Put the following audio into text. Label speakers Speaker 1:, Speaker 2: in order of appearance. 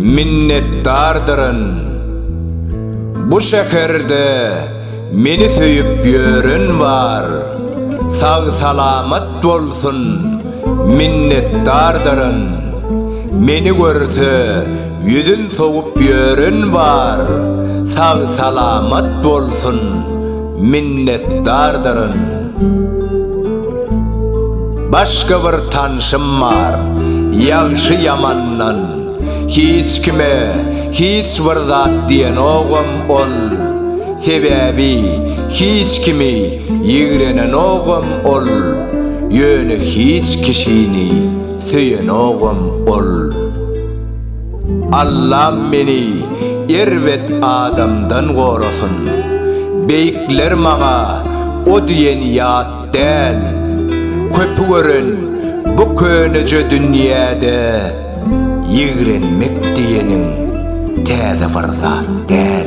Speaker 1: minnetdardırın. Bu şehirde meni söyüp yörün var. Sağ salamat bolsun, minnetdardırın. Meni görse yüzün soğup yörün var. Sağ salamat bolsun, minnetdardırın. Başka bir tanışım var, yaxşı yamandan. Hiç kime, hiç bir zat diyen oğum ol. Sebebi hiç kimi yigrenen oğum ol. Yönü hiç kişini söyyen oğum ol. Allah meni ervet adamdan korusun. Beyikler mağa o diyen yat del. Köpü görün bu könece dünyada yigrenmek diyenin täze bir zat del.